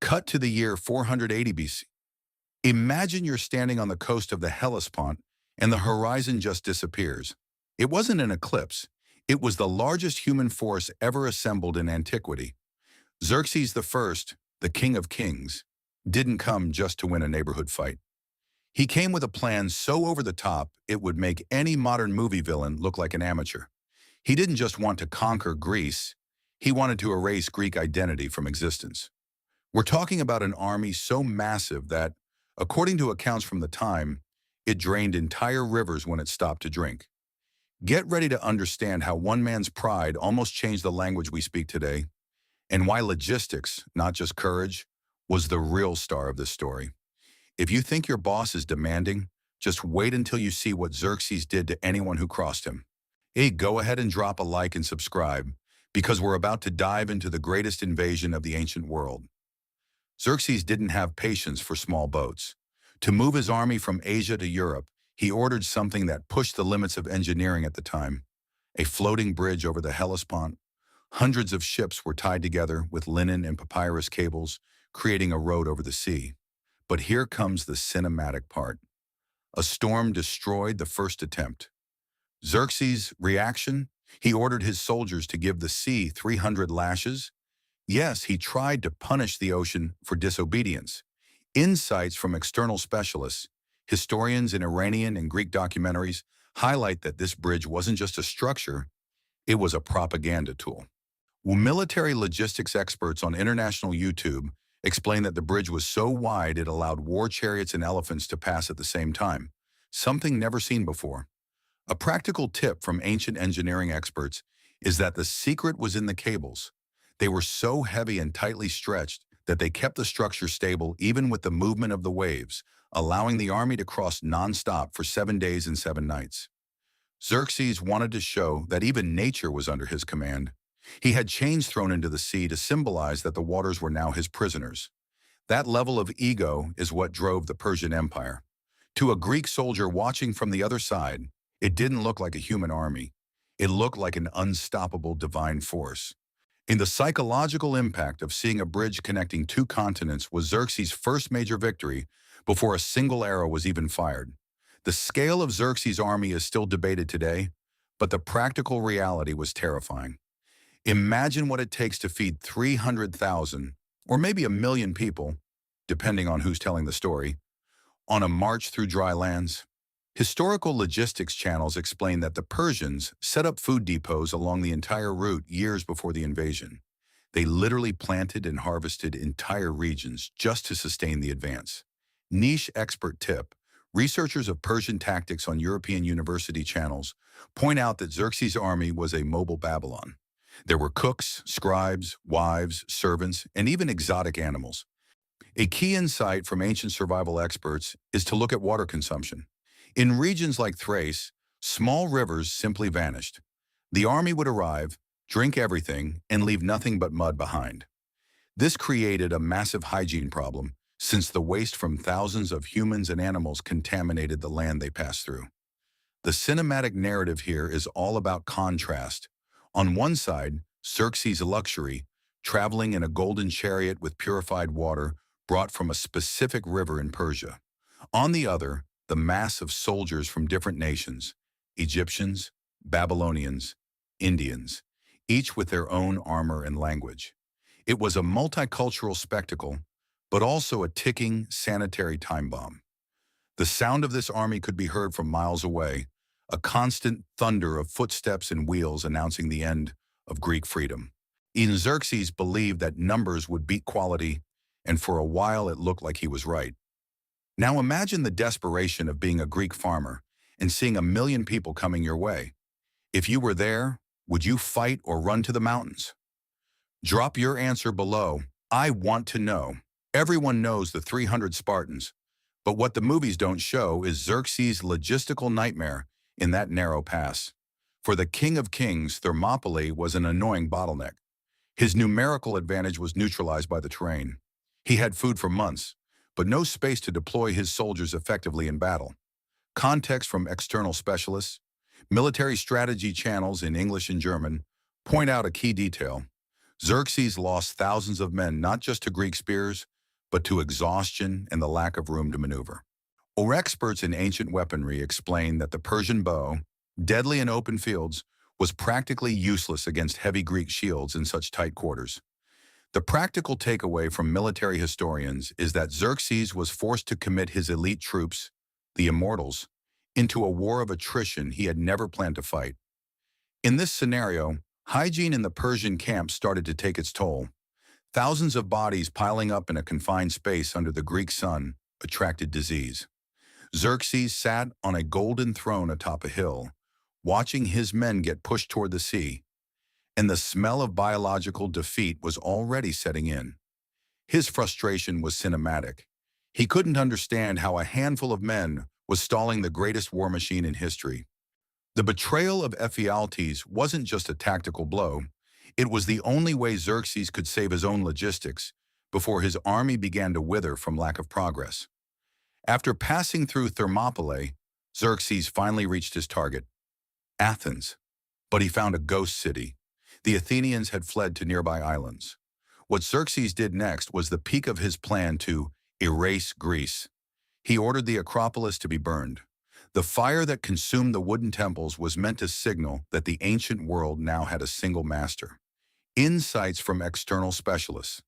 Cut to the year 480 BC. Imagine you're standing on the coast of the Hellespont and the horizon just disappears. It wasn't an eclipse. It was the largest human force ever assembled in antiquity. Xerxes I, the king of kings, didn't come just to win a neighborhood fight. He came with a plan so over the top it would make any modern movie villain look like an amateur. He didn't just want to conquer Greece, he wanted to erase Greek identity from existence. We're talking about an army so massive that, according to accounts from the time, it drained entire rivers when it stopped to drink. Get ready to understand how one man's pride almost changed the language we speak today, and why logistics, not just courage, was the real star of this story. If you think your boss is demanding, just wait until you see what Xerxes did to anyone who crossed him. Hey, go ahead and drop a like and subscribe, because we're about to dive into the greatest invasion of the ancient world. Xerxes didn't have patience for small boats. To move his army from Asia to Europe, he ordered something that pushed the limits of engineering at the time: a floating bridge over the Hellespont. Hundreds of ships were tied together with linen and papyrus cables, creating a road over the sea. But here comes the cinematic part. A storm destroyed the first attempt. Xerxes' reaction? He ordered his soldiers to give the sea 300 lashes. Yes, he tried to punish the ocean for disobedience. Insights from external specialists, historians in Iranian and Greek documentaries, highlight that this bridge wasn't just a structure, it was a propaganda tool. Military logistics experts on international YouTube explain that the bridge was so wide it allowed war chariots and elephants to pass at the same time, something never seen before. A practical tip from ancient engineering experts is that the secret was in the cables. They were so heavy and tightly stretched that they kept the structure stable even with the movement of the waves, allowing the army to cross non-stop for 7 days and 7 nights. Xerxes wanted to show that even nature was under his command. He had chains thrown into the sea to symbolize that the waters were now his prisoners. That level of ego is what drove the Persian Empire. To a Greek soldier watching from the other side, it didn't look like a human army. It looked like an unstoppable divine force. In the psychological impact of seeing a bridge connecting 2 continents was Xerxes' first major victory before a single arrow was even fired. The scale of Xerxes' army is still debated today, but the practical reality was terrifying. Imagine what it takes to feed 300,000, or maybe 1,000,000 people, depending on who's telling the story, on a march through dry lands. Historical logistics channels explain that the Persians set up food depots along the entire route years before the invasion. They literally planted and harvested entire regions just to sustain the advance. Niche expert tip: researchers of Persian tactics on European university channels point out that Xerxes' army was a mobile Babylon. There were cooks, scribes, wives, servants, and even exotic animals. A key insight from ancient survival experts is to look at water consumption. In regions like Thrace, small rivers simply vanished. The army would arrive, drink everything, and leave nothing but mud behind. This created a massive hygiene problem, since the waste from thousands of humans and animals contaminated the land they passed through. The cinematic narrative here is all about contrast. On one side, Xerxes' luxury, traveling in a golden chariot with purified water brought from a specific river in Persia. On the other, the mass of soldiers from different nations: Egyptians, Babylonians, Indians, each with their own armor and language. It was a multicultural spectacle, but also a ticking sanitary time bomb. The sound of this army could be heard from miles away, a constant thunder of footsteps and wheels announcing the end of Greek freedom. Even Xerxes believed that numbers would beat quality, and for a while it looked like he was right. Now imagine the desperation of being a Greek farmer and seeing 1,000,000 people coming your way. If you were there, would you fight or run to the mountains? Drop your answer below. I want to know. Everyone knows the 300 Spartans, but what the movies don't show is Xerxes' logistical nightmare in that narrow pass. For the king of kings, Thermopylae was an annoying bottleneck. His numerical advantage was neutralized by the terrain. He had food for months, but no space to deploy his soldiers effectively in battle. Context from external specialists, military strategy channels in English and German point out a key detail. Xerxes lost thousands of men not just to Greek spears, but to exhaustion and the lack of room to maneuver. Or experts in ancient weaponry explain that the Persian bow, deadly in open fields, was practically useless against heavy Greek shields in such tight quarters. The practical takeaway from military historians is that Xerxes was forced to commit his elite troops, the Immortals, into a war of attrition he had never planned to fight. In this scenario, hygiene in the Persian camp started to take its toll. Thousands of bodies piling up in a confined space under the Greek sun attracted disease. Xerxes sat on a golden throne atop a hill, watching his men get pushed toward the sea, and the smell of biological defeat was already setting in. His frustration was cinematic. He couldn't understand how a handful of men was stalling the greatest war machine in history. The betrayal of Ephialtes wasn't just a tactical blow. It was the only way Xerxes could save his own logistics before his army began to wither from lack of progress. After passing through Thermopylae, Xerxes finally reached his target, Athens. But he found a ghost city. The Athenians had fled to nearby islands. What Xerxes did next was the peak of his plan to erase Greece. He ordered the Acropolis to be burned. The fire that consumed the wooden temples was meant to signal that the ancient world now had a single master. Insights from external specialists.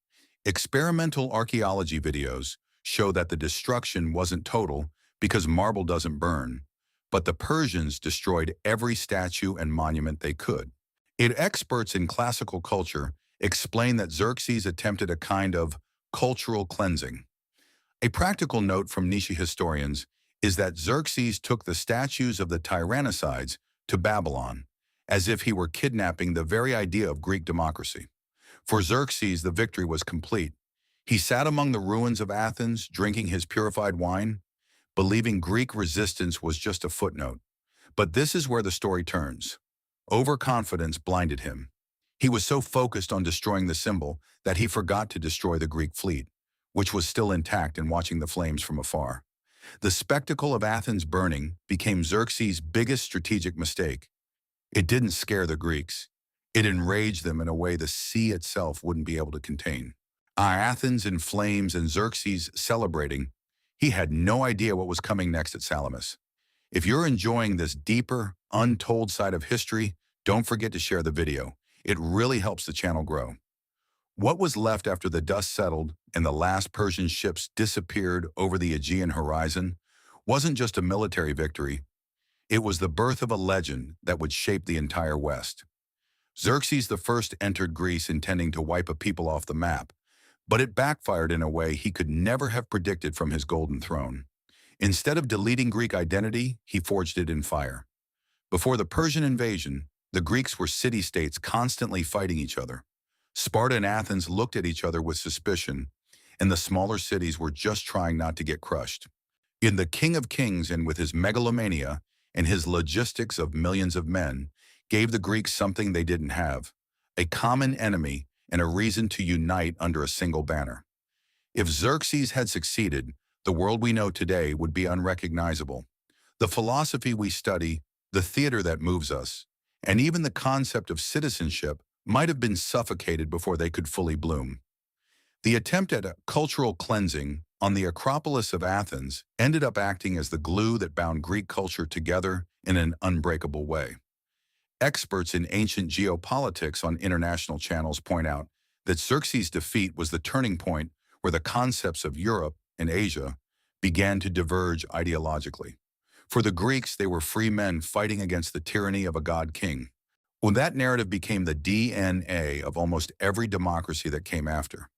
Experimental archaeology videos show that the destruction wasn't total because marble doesn't burn, but the Persians destroyed every statue and monument they could. Experts in classical culture explain that Xerxes attempted a kind of cultural cleansing. A practical note from niche historians is that Xerxes took the statues of the tyrannicides to Babylon, as if he were kidnapping the very idea of Greek democracy. For Xerxes, the victory was complete. He sat among the ruins of Athens, drinking his purified wine, believing Greek resistance was just a footnote. But this is where the story turns. Overconfidence blinded him. He was so focused on destroying the symbol that he forgot to destroy the Greek fleet, which was still intact and watching the flames from afar. The spectacle of Athens burning became Xerxes' biggest strategic mistake. It didn't scare the Greeks. It enraged them in a way the sea itself wouldn't be able to contain. Athens in flames and Xerxes celebrating, he had no idea what was coming next at Salamis. If you're enjoying this deeper, untold side of history, don't forget to share the video. It really helps the channel grow. What was left after the dust settled and the last Persian ships disappeared over the Aegean horizon wasn't just a military victory. It was the birth of a legend that would shape the entire West. Xerxes I entered Greece intending to wipe a people off the map, but it backfired in a way he could never have predicted from his golden throne. Instead of deleting Greek identity, he forged it in fire. Before the Persian invasion, the Greeks were city-states constantly fighting each other. Sparta and Athens looked at each other with suspicion, and the smaller cities were just trying not to get crushed. In the King of Kings and with his megalomania and his logistics of millions of men, gave the Greeks something they didn't have, a common enemy and a reason to unite under a single banner. If Xerxes had succeeded, the world we know today would be unrecognizable. The philosophy we study, the theater that moves us, and even the concept of citizenship might have been suffocated before they could fully bloom. The attempt at a cultural cleansing on the Acropolis of Athens ended up acting as the glue that bound Greek culture together in an unbreakable way. Experts in ancient geopolitics on international channels point out that Xerxes' defeat was the turning point where the concepts of Europe and Asia began to diverge ideologically. For the Greeks, they were free men fighting against the tyranny of a god-king. Well, that narrative became the DNA of almost every democracy that came after.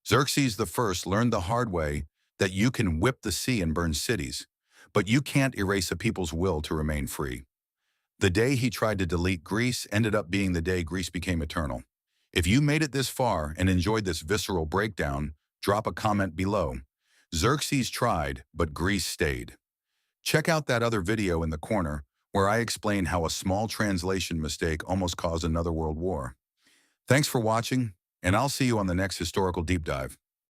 Xerxes I learned the hard way that you can whip the sea and burn cities, but you can't erase a people's will to remain free. The day he tried to delete Greece ended up being the day Greece became eternal. If you made it this far and enjoyed this visceral breakdown, drop a comment below. Xerxes tried, but Greece stayed. Check out that other video in the corner where I explain how a small translation mistake almost caused another world war. Thanks for watching, and I'll see you on the next historical deep dive.